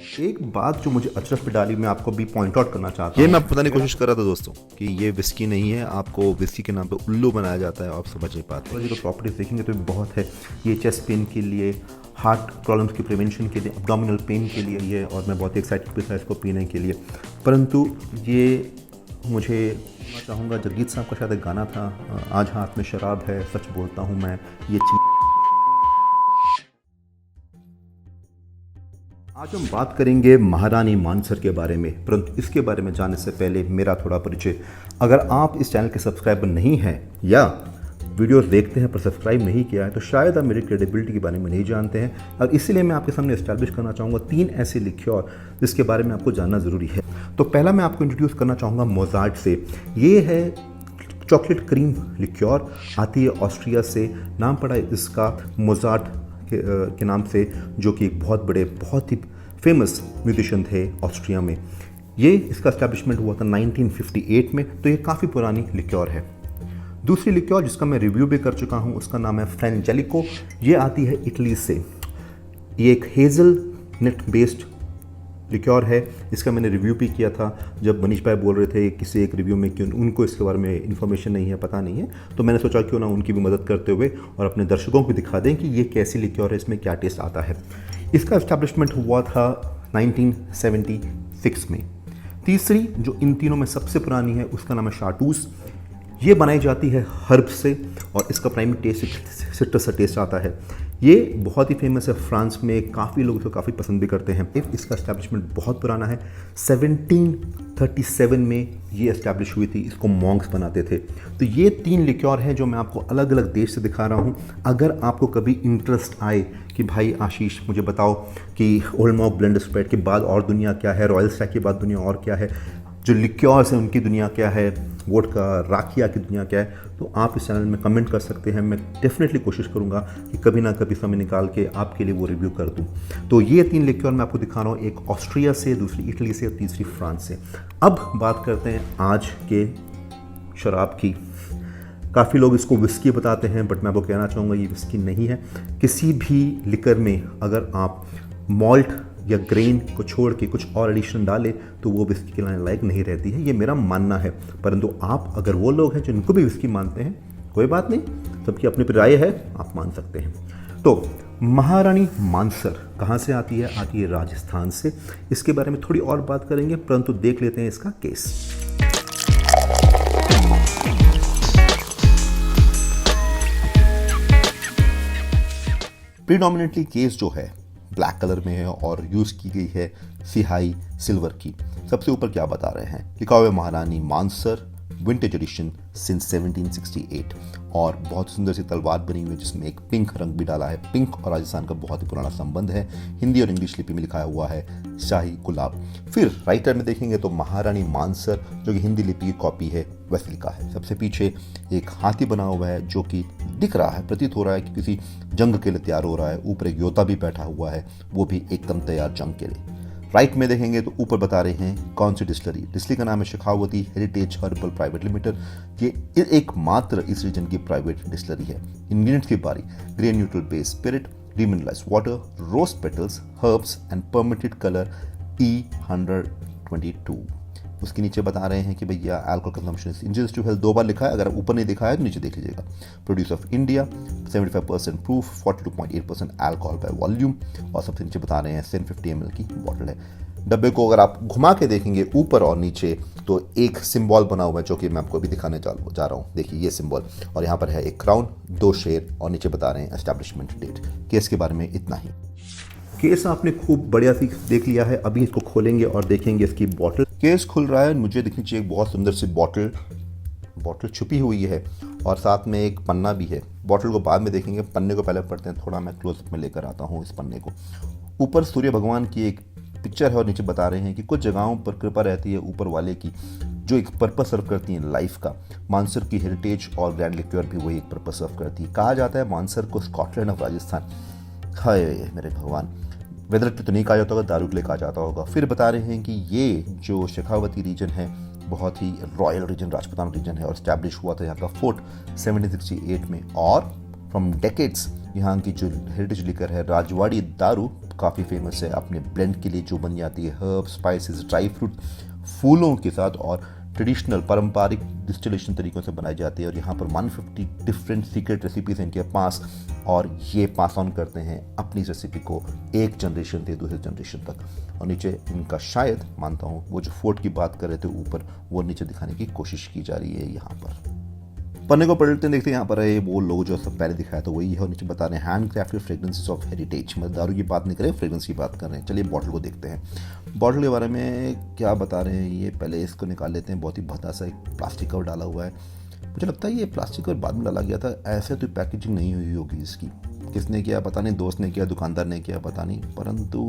एक बात जो मुझे अचरज पे डाली, मैं आपको भी पॉइंट आउट करना चाहता हूँ। ये मैं बताने की कोशिश कर रहा था दोस्तों कि ये विस्की नहीं है, आपको विस्की के नाम पे उल्लू बनाया जाता है, आप समझ नहीं पाते। तो प्रॉपर्टीज देखेंगे तो बहुत है। ये चेस्ट पेन के लिए, हार्ट प्रॉब्लम्स की प्रिवेंशन के लिए, एब्डोमिनल पेन के लिए ये, और मैं बहुत एक्साइटेड भी था इसको पीने के लिए। परंतु ये मुझे चाहूँगा, जगजीत साहब का शायद एक गाना था, आज हाथ में शराब है सच बोलता हूँ मैं, ये चीज़। आज हम बात करेंगे महारानी मानसर के बारे में, परंतु इसके बारे में जानने से पहले मेरा थोड़ा परिचय। अगर आप इस चैनल के सब्सक्राइबर नहीं हैं या वीडियोस देखते हैं पर सब्सक्राइब नहीं किया है, तो शायद आप मेरी क्रेडिबिलिटी के बारे में नहीं जानते हैं, और इसीलिए मैं आपके सामने इस्टेब्लिश करना चाहूँगा 3 ऐसे लिक्योर जिसके बारे में आपको जानना ज़रूरी है। तो पहला मैं आपको इंट्रोड्यूस करना चाहूँगा मोज़ार्ट से। ये है चॉकलेट क्रीम लिक्योर, आती है ऑस्ट्रिया से। नाम पड़ा है इसका मोज़ार्ट के नाम से, जो कि एक बहुत बड़े, बहुत ही फेमस म्यूजिशियन थे ऑस्ट्रिया में। ये इसका एस्टैब्लिशमेंट हुआ था 1958 में, तो ये काफ़ी पुरानी लिक्योर है। दूसरी लिक्योर जिसका मैं रिव्यू भी कर चुका हूँ, उसका नाम है फ्रेंजेलिको। ये आती है इटली से। ये एक हेज़ल नट बेस्ड लिक्योर है। इसका मैंने रिव्यू भी किया था, जब मनीष भाई बोल रहे थे किसी एक रिव्यू में कि उनको इसके बारे में इन्फॉर्मेशन नहीं है, पता नहीं है, तो मैंने सोचा क्यों ना उनकी भी मदद करते हुए और अपने दर्शकों को दिखा दें कि ये कैसी लिक्योर है, इसमें क्या टेस्ट आता है। इसका एस्टैब्लिशमेंट हुआ था 1976 में। तीसरी जो इन तीनों में सबसे पुरानी है, उसका नाम है शार्टूस। ये बनाई जाती है हर्ब से, और इसका प्राइमरी टेस्ट सिट्रस सा टेस्ट आता है। ये बहुत ही फेमस है फ्रांस में, काफ़ी लोग इसको काफ़ी पसंद भी करते हैं। इसका एस्टैब्लिशमेंट बहुत पुराना है, 1737 में ये एस्टैब्लिश हुई थी। इसको मॉन्क्स बनाते थे। तो ये 3 लिक्योर हैं जो मैं आपको अलग अलग देश से दिखा रहा हूँ। अगर आपको कभी इंटरेस्ट आए कि भाई आशीष मुझे बताओ कि ओल्ड मॉक ब्लेंड स्प्रेड के बाद और दुनिया क्या है, रॉयल स्टैग के बाद दुनिया और क्या है, जो लिक्योर्स हैं उनकी दुनिया क्या है, वोडका राखिया की दुनिया क्या है, तो आप इस चैनल में कमेंट कर सकते हैं। मैं डेफिनेटली कोशिश करूंगा कि कभी ना कभी समय निकाल के आपके लिए वो रिव्यू कर दूं। तो ये 3 लिक्योर मैं आपको दिखा रहा हूँ, एक ऑस्ट्रिया से, दूसरी इटली से और तीसरी फ्रांस से। अब बात करते हैं आज के शराब की। काफ़ी लोग इसको विस्की बताते हैं, बट मैं आपको कहना चाहूँगा ये विस्की नहीं है। किसी भी लिकर में अगर आप मॉल्ट या ग्रेन को छोड़ के कुछ और एडिशन डालें तो वो विस्की के लायक नहीं रहती है, ये मेरा मानना है। परंतु आप अगर वो लोग हैं जो इनको भी विस्की मानते हैं, कोई बात नहीं, सबकी अपनी राय है, आप मान सकते हैं। तो महारानी मानसर कहाँ से आती है? आती है राजस्थान से। इसके बारे में थोड़ी और बात करेंगे, परंतु देख लेते हैं इसका केस। प्रीडोमिनेंटली केस जो है ब्लैक कलर में है और यूज़ की गई है सिहाई सिल्वर की। सबसे ऊपर क्या बता रहे हैं, लिखा हुआ है महारानी मानसर विंटेज एडिशन सिंस 1768, और बहुत सुंदर सी तलवार बनी हुई है जिसमें एक पिंक रंग भी डाला है। पिंक और राजस्थान का बहुत ही पुराना संबंध है। हिंदी और इंग्लिश लिपि में लिखा हुआ है शाही गुलाब। फिर राइटर में देखेंगे तो महारानी मानसर, जो कि हिंदी लिपि की कॉपी है, वैसे लिखा है। सबसे पीछे एक हाथी बना हुआ है जो कि दिख रहा है, प्रतीत हो रहा है कि किसी जंग के लिए तैयार हो रहा है। ऊपर एक योद्धा भी बैठा हुआ है, वो भी एकदम तैयार जंग के लिए। राइट में देखेंगे तो ऊपर बता रहे हैं कौन सी डिस्टिलरी। डिस्टिलरी का नाम है Shekhawati heritage herbal private limited. ये एकमात्र इस रीजन की प्राइवेट डिस्टिलरी है। इंग्रेडिएंट्स की बारी, grain neutral base spirit, demineralized water, rose petals, herbs and permitted color E122। उसके नीचे बता रहे हैं कि भैया alcohol consumption is injurious to health, 2 बार लिखा है। अगर ऊपर नहीं दिखा है तो नीचे देख लीजिएगा। Produce of India, 75% proof, 42.8% alcohol by volume, और सबसे नीचे बता रहे हैं 750 ml की बॉटल है। डब्बे को अगर आप घुमा के देखेंगे ऊपर और नीचे तो एक सिंबल बना हुआ है, जो कि मैं आपको अभी दिखाने जा रहा हूँ। देखिए ये सिंबल, और यहाँ पर है एक क्राउन, 2 शेर, और नीचे बता रहे हैं एस्टैब्लिशमेंट डेट। केस के बारे में इतना ही। केस आपने खूब बढ़िया सी देख लिया है। अभी इसको खोलेंगे और देखेंगे इसकी बॉटल। केस खुल रहा है, मुझे दिखनी चाहिए एक बहुत सुंदर सी बॉटल छुपी हुई है, और साथ में एक पन्ना भी है। बॉटल को बाद में देखेंगे, पन्ने को पहले पढ़ते हैं। थोड़ा मैं क्लोजअप में लेकर आता हूँ इस पन्ने को। ऊपर सूर्य भगवान की एक पिक्चर है, और नीचे बता रहे हैं कि कुछ जगहों पर कृपा रहती है ऊपर वाले की, जो एक पर्पस सर्व करती है लाइफ का। मानसर की हेरिटेज और ग्रैंड लिक्योर भी वही एक पर्पस सर्व करती है। कहा जाता है मानसर को स्कॉटलैंड ऑफ राजस्थान। हाय मेरे भगवान, वेदर तो नहीं कहा जाता होगा, दारू के लिए कहा जाता होगा। फिर बता रहे हैं कि ये जो शेखावती रीजन है बहुत ही रॉयल रीजन, राजपूताना रीजन है, और स्टैब्लिश हुआ था यहाँ का फोर्ट 1768 में। और फ्रॉम डेकेड्स यहाँ की जो हेरिटेज लिकर है राजवाड़ी दारू काफ़ी फेमस है अपने ब्लेंड के लिए, जो बन जाती है हर्ब, स्पाइसेस, ड्राई फ्रूट, फूलों के साथ, और ट्रेडिशनल पारंपरिक डिस्टिलेशन तरीक़ों से बनाई जाती है। और यहाँ पर 150 डिफरेंट सीक्रेट रेसिपीज़ हैं इनके पास, और ये पास ऑन करते हैं अपनी रेसिपी को एक जनरेशन से दूसरे जनरेशन तक। और नीचे इनका शायद मानता हूँ वो जो फोर्ट की बात कर रहे थे ऊपर, वो नीचे दिखाने की कोशिश की जा रही है। यहाँ पर पन्ने को पलटते देखते हैं, यहाँ पर है वो लोग जो सब पहले दिखाया था वही है, और नीचे बता रहे हैं hand crafted fragrances of heritage. मतलब दारू की बात नहीं करें, फ्रेग्रेंस की बात कर रहे हैं। चलिए बॉटल को देखते हैं। बॉटल के बारे में क्या बता रहे हैं ये, पहले इसको निकाल लेते हैं। बहुत ही भद्दा सा एक प्लास्टिक कवर डाला हुआ है। मुझे लगता है ये प्लास्टिक कवर बाद में डाला गया था, ऐसे तो पैकेजिंग नहीं हुई होगी इसकी। किसने किया पता नहीं, दोस्त ने किया, दुकानदार ने किया पता नहीं, परंतु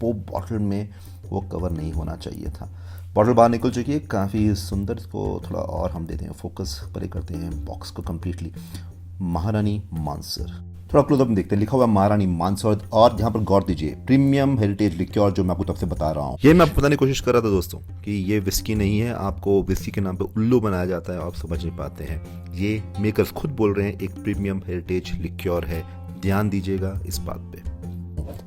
वो बॉटल में वो कवर नहीं होना चाहिए था। बॉटल बाहर निकल चुकी है, काफ़ी सुंदर। इसको थोड़ा और हम देते हैं फोकस, परे करते हैं बॉक्स को कम्प्लीटली। महारानी मानसर, थोड़ा क्लोजअप में देखते हैं। लिखा हुआ महारानी मानसर, और यहाँ पर गौर दीजिए प्रीमियम हेरिटेज लिक्योर, जो मैं आपको तब से बता रहा हूँ। ये मैं आपको बताने की कोशिश कर रहा था दोस्तों कि ये विस्की नहीं है, आपको विस्की के नाम पे उल्लू बनाया जाता है, आप समझ नहीं पाते हैं। ये मेकर्स खुद बोल रहे हैं एक प्रीमियम हेरिटेज लिक्योर है, ध्यान दीजिएगा इस बात पे।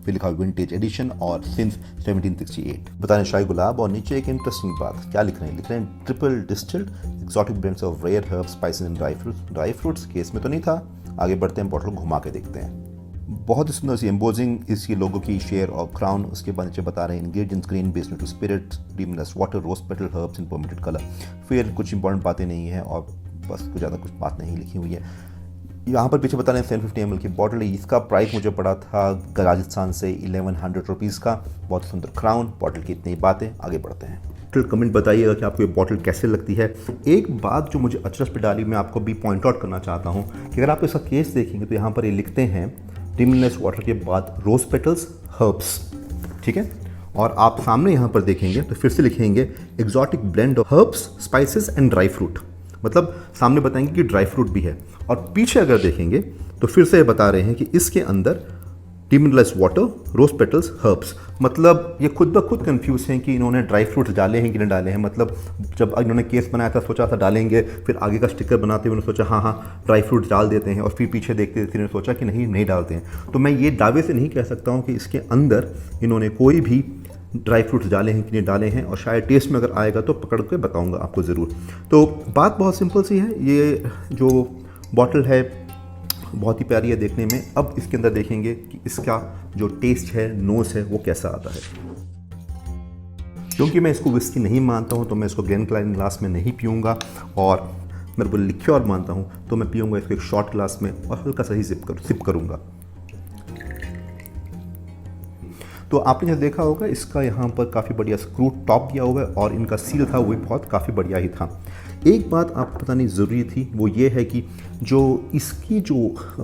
फिर लिखा हुआ विंटेज एडिशन और सिंस 1768। बता रहे शाही गुलाब, और नीचे एक इंटरेस्टिंग बात क्या लिख रहे हैं, लिख रहे हैं triple distilled exotic blends of rare herb, spices and dry fruits. Case में तो नहीं था। आगे बढ़ते हैं, बॉटल घुमा के देखते हैं। बहुत ही सुंदर सी एम्बोजिंग इसकी लोगो की, शेयर और क्राउन। उसके बाद नीचे बता रहे हैं ingredients grain based to spirit, डीमलेस water, rose petal herbs in permitted colour. फिर कुछ इंपॉर्टेंट बातें नहीं है, और बस कुछ ज़्यादा कुछ बात नहीं लिखी हुई है। यहाँ पर पीछे बता रहे हैं 750 ml की बॉटल है। इसका प्राइस मुझे पड़ा था राजस्थान से 1100 रुपीज़ का। बहुत सुंदर क्राउन, बॉटल की इतनी बातें। आगे बढ़ते हैं। कमेंट बताइएगा कि आपको ये बॉटल कैसे लगती है। एक बात जो मुझे अचरज पे डाली, मैं आपको भी पॉइंट आउट करना चाहता हूँ कि अगर आप इसका केस देखेंगे तो यहाँ पर ये लिखते हैं ड्रीमलेस वाटर के बाद रोज पेटल्स हर्ब्स, ठीक है। और आप सामने यहाँ पर देखेंगे तो फिर से लिखेंगे exotic blend of herbs, spices and dry fruit. मतलब सामने बताएंगे कि ड्राई फ्रूट भी है। और पीछे अगर देखेंगे तो फिर से बता रहे हैं कि इसके अंदर demineralise water, rose petals, herbs. मतलब ये खुद ब खुद कंफ्यूज हैं कि इन्होंने ड्राई फ्रूट्स डाले हैं कि नहीं डाले हैं। मतलब जब इन्होंने केस बनाया था सोचा था डालेंगे, फिर आगे का स्टिकर बनाते हुए उन्होंने सोचा हाँ ड्राई फ्रूट्स डाल देते हैं, और फिर पीछे देखते देखते इन्होंने सोचा कि नहीं डालते हैं। तो मैं ये दावे से नहीं कह सकता हूँ कि इसके अंदर इन्होंने कोई भी ड्राई फ्रूट्स डाले हैं कि नहीं डाले हैं, और शायद टेस्ट में अगर आएगा तो पकड़ के बताऊंगा आपको ज़रूर। तो बात बहुत सिंपल सी है। ये जो बॉटल है बहुत ही प्यारी है देखने में। अब इसके अंदर देखेंगे कि इसका जो टेस्ट है, नोज है, वो कैसा आता है। क्योंकि मैं इसको विस्की नहीं मानता हूँ तो मैं इसको ग्लेनक्लाइन ग्लास में नहीं पीऊँगा, और मेरे को लिक्योर मानता हूँ तो मैं पीऊँगा इसको एक शॉर्ट ग्लास में और हल्का सा ही सिप करूँगा। तो आपने जो देखा होगा इसका यहाँ पर काफ़ी बढ़िया स्क्रू टॉप दिया हुआ है, और इनका सील था वो भी बहुत काफ़ी बढ़िया ही था। एक बात आपको बतानी ज़रूरी थी, वो ये है कि जो इसकी जो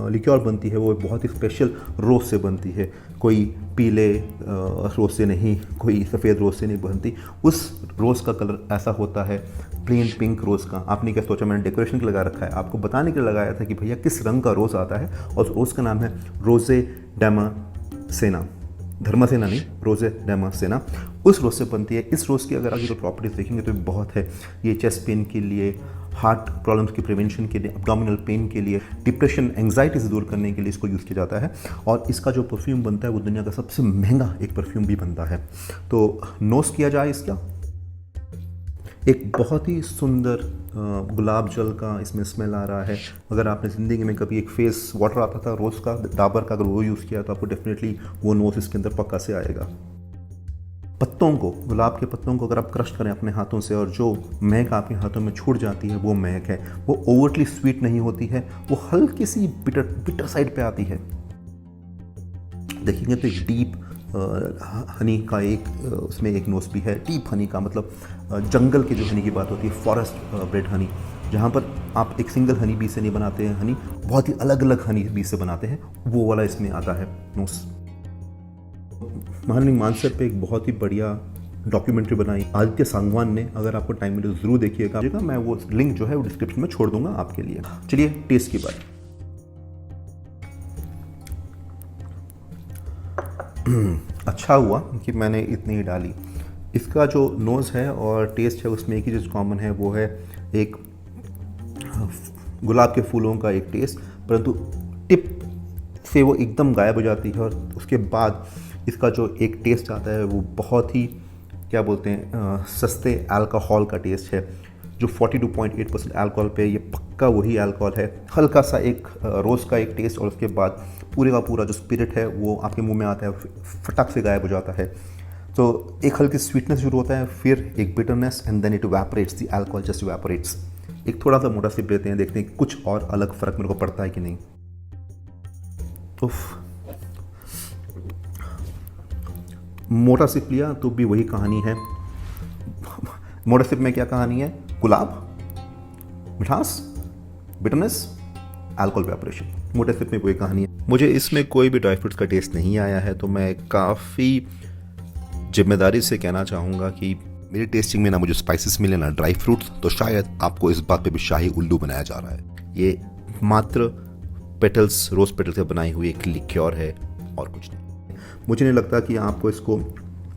लिक्योर बनती है वो बहुत ही स्पेशल रोज़ से बनती है। कोई पीले रोज़ से नहीं, कोई सफ़ेद रोज़ से नहीं बनती। उस रोज़ का कलर ऐसा होता है प्लेन पिंक रोज़ का। आपने क्या सोचा मैंने डेकोरेशन के लगा रखा है? आपको बताने के लिए लगाया था कि भैया किस रंग का रोज़ आता है, और उस रोज़ का नाम है रोज़े डेमासेना। धर्मसेना नहीं, रोज़े डेमासेना उस रोज़ से बनती है। इस रोज़ की अगर आप जो प्रॉपर्टीज़ देखेंगे तो बहुत है। ये चेस्ट पेन के लिए, हार्ट प्रॉब्लम्स की प्रिवेंशन के लिए, एब्डोमिनल पेन के लिए, डिप्रेशन, एंग्जाइटी से दूर करने के लिए इसको यूज़ किया जाता है। और इसका जो परफ्यूम बनता है वो दुनिया का सबसे महंगा एक परफ्यूम भी बनता है। तो नोस किया जाए इसका, एक बहुत ही सुंदर गुलाब जल का इसमें स्मेल आ रहा है। अगर आपने ज़िंदगी में कभी एक फेस वाटर आता था रोज़ का, डाबर का, अगर वो यूज़ किया तो आपको डेफिनेटली वो नोस इसके अंदर पक्का से आएगा। पत्तों को, गुलाब के पत्तों को अगर आप क्रश करें अपने हाथों से और जो महक आपके हाथों में छूट जाती है वो महक है। वो ओवरली स्वीट नहीं होती है, वो हल्की सी बिटर साइड पे आती है। देखेंगे तो एक डीप हनी का एक उसमें एक नोस भी है। डीप हनी का मतलब जंगल के जो हनी की बात होती है, फॉरेस्ट ब्रेड हनी, जहाँ पर आप एक सिंगल हनी बी से नहीं बनाते हैं हनी, बहुत ही अलग अलग हनी बी से बनाते हैं, वो वाला इसमें आता है नोस। महारानी मानसर पे एक बहुत ही बढ़िया डॉक्यूमेंट्री बनाई आदित्य सांगवान ने, अगर आपको टाइम मिले ज़रूर देखिएगा। मैं वो लिंक जो है वो डिस्क्रिप्शन में छोड़ दूंगा आपके लिए। चलिए टेस्ट की बात। अच्छा हुआ कि मैंने इतनी ही डाली। इसका जो नोज़ है और टेस्ट है उसमें एक ही चीज़ कॉमन है, वो है एक गुलाब के फूलों का एक टेस्ट, परंतु टिप से वो एकदम गायब हो जाती है। और उसके बाद इसका जो एक टेस्ट आता है वो बहुत ही क्या बोलते हैं सस्ते अल्कोहल का टेस्ट है। जो 42.8% अल्कोहल पे ये पक्का वही अल्कोहल है। हल्का सा एक रोज़ का एक टेस्ट और उसके बाद पूरे का पूरा जो स्पिरिट है वो आपके मुंह में आता है, फटक से गायब हो जाता है। तो एक हल्की स्वीटनेस शुरू होता है, फिर एक bitterness and then it evaporates, the alcohol just evaporates. एक थोड़ा सा मोटा सिप लेते हैं, देखते हैं कुछ और अलग फ़र्क मेरे को पड़ता है कि नहीं। उफ, मोटा सिप लिया तो भी वही कहानी है। मोटा सिप में क्या कहानी है? गुलाब, मिठास, बिटरनेस, अल्कोहल इवैपोरेशन। मोटे सिप में वही कहानी है। मुझे इसमें कोई भी ड्राई फ्रूट्स का टेस्ट नहीं आया है, तो मैं काफ़ी जिम्मेदारी से कहना चाहूँगा कि मेरी टेस्टिंग में ना मुझे स्पाइसेस मिले ना ड्राई फ्रूट्स, तो शायद आपको इस बात पे भी शाही उल्लू बनाया जा रहा है। ये मात्र पेटल्स, रोज पेटल से बनाई हुई एक लिक्योर है और कुछ नहीं। मुझे नहीं लगता कि आपको इसको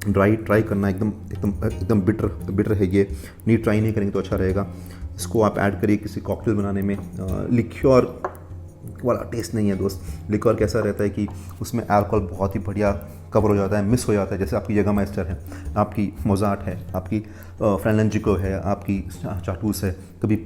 ट्राई करना एकदम एकदम एकदम बिटर है ये। नहीं, ट्राई नहीं करेंगे तो अच्छा रहेगा। इसको आप ऐड करिए किसी कॉकटेल बनाने में। लिक्योर वाला टेस्ट नहीं है दोस्त। लिक्योर कैसा रहता है कि उसमें अल्कोहल बहुत ही बढ़िया कवर हो जाता है, मिस हो जाता है। जैसे आपकी जगरमाइस्टर है, आपकी मोजार्ट है, आपकी फ्रैनलैंजिको है, आपकी चाटूस है। कभी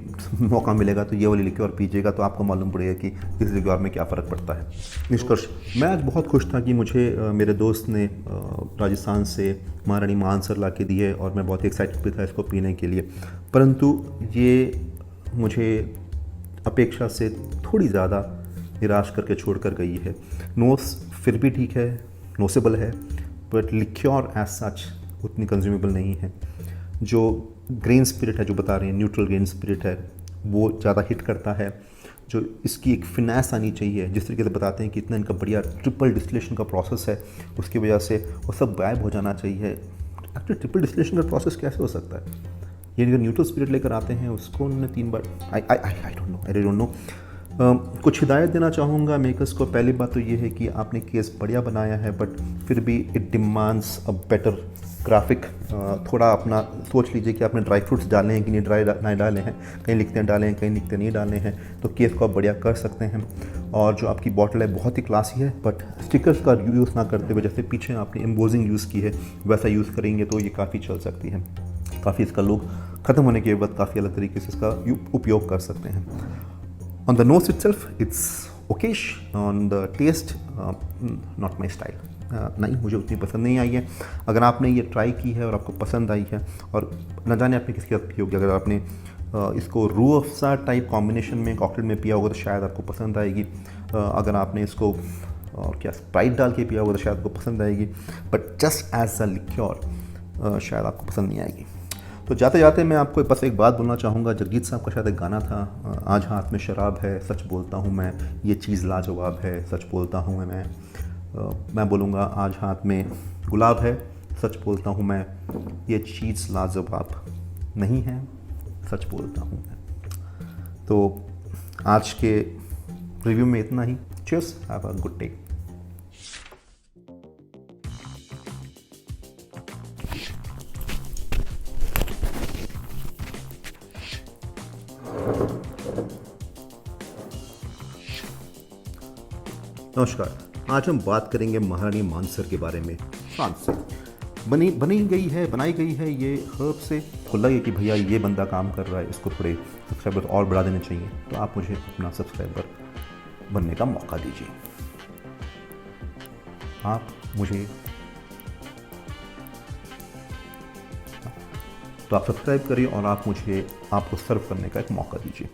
मौका मिलेगा तो ये वाली लिक्योर पीजिएगा तो आपको मालूम पड़ेगा कि इस लिक्योर में क्या फ़र्क पड़ता है। निष्कर्ष, मैं आज बहुत खुश था कि मुझे मेरे दोस्त ने राजस्थान से महारानी मानसर ला के दी है और मैं बहुत ही एक्साइटेड भी था इसको पीने के लिए। परंतु ये मुझे अपेक्षा से थोड़ी ज़्यादा निराश करके छोड़ कर गई है। नोस फिर भी ठीक है, नोसेबल है, बट लिक्योर एज सच उतनी कंज्यूमेबल नहीं है। जो ग्रेन स्पिरिट है, जो बता रहे हैं न्यूट्रल ग्रेन स्पिरिट है, वो ज़्यादा हिट करता है। जो इसकी एक फिनेस आनी चाहिए, जिस तरीके से बताते हैं कि इतना इनका बढ़िया ट्रिपल डिस्टिलेशन का प्रोसेस है, उसकी वजह से वो सब गायब हो जाना चाहिए। एक्चुअली ट्रिपल डिस्टिलेशन का प्रोसेस कैसे हो सकता है? ये जो न्यूट्रल स्पिरिट लेकर आते हैं उसको उन्होंने 3 बार आई डोंट नो। कुछ हिदायत देना चाहूँगा मेकर्स को। पहली बात तो ये है कि आपने केस बढ़िया बनाया है, बट फिर भी it demands a better graphic. थोड़ा अपना सोच लीजिए कि आपने ड्राई फ्रूट्स डाले हैं कि नहीं डाले हैं। कहीं लिखते हैं डाले हैं, कहीं लिखते नहीं डाले हैं, तो केस को आप बढ़िया कर सकते हैं। और जो आपकी बॉटल है बहुत ही क्लासी है, बट स्टिकर्स का यूज़ ना करते हुए जैसे पीछे आपने एम्बोजिंग यूज़ की है वैसा यूज़ करेंगे तो ये काफ़ी चल सकती है। काफ़ी इसका लोग ख़त्म होने के बाद काफ़ी अलग तरीके से इसका उपयोग कर सकते हैं। On the nose itself it's okayish, on the taste not my style. नहीं, मुझे उतनी पसंद नहीं आई है। अगर आपने ये ट्राई की है और आपको पसंद आई है, और न जाने आपने किसके साथ पी होगी, अगर आपने इसको रूह अफ़ज़ा टाइप कॉम्बिनेशन में कॉकटेल में पिया होगा तो शायद आपको पसंद आएगी। अगर आपने इसको और क्या स्प्राइट डाल के पिया होगा तो शायद आपको पसंद आएगी, बट जस्ट एज अ लिक्योर शायद आपको पसंद नहीं आएगी। तो जाते जाते मैं आपको बस एक बात बोलना चाहूँगा। जगजीत साहब का शायद एक गाना था, आज हाथ में शराब है, सच बोलता हूँ मैं, ये चीज़ लाजवाब है, सच बोलता हूँ मैं बोलूँगा आज हाथ में गुलाब है, सच बोलता हूँ मैं, ये चीज़ लाजवाब नहीं है, सच बोलता हूँ मैं। तो आज के रिव्यू में इतना ही। Cheers, have a good day. नमस्कार, आज हम बात करेंगे महारानी मानसर के बारे में। फ्रांस से बनाई गई है ये हर्ब से। तो लगे कि भैया ये बंदा काम कर रहा है, इसको थोड़े सब्सक्राइबर और बढ़ा देने चाहिए, तो आप मुझे अपना सब्सक्राइबर बनने का मौका दीजिए। आप मुझे तो आप सब्सक्राइब करिए और आप मुझे आपको सर्व करने का एक मौका दीजिए।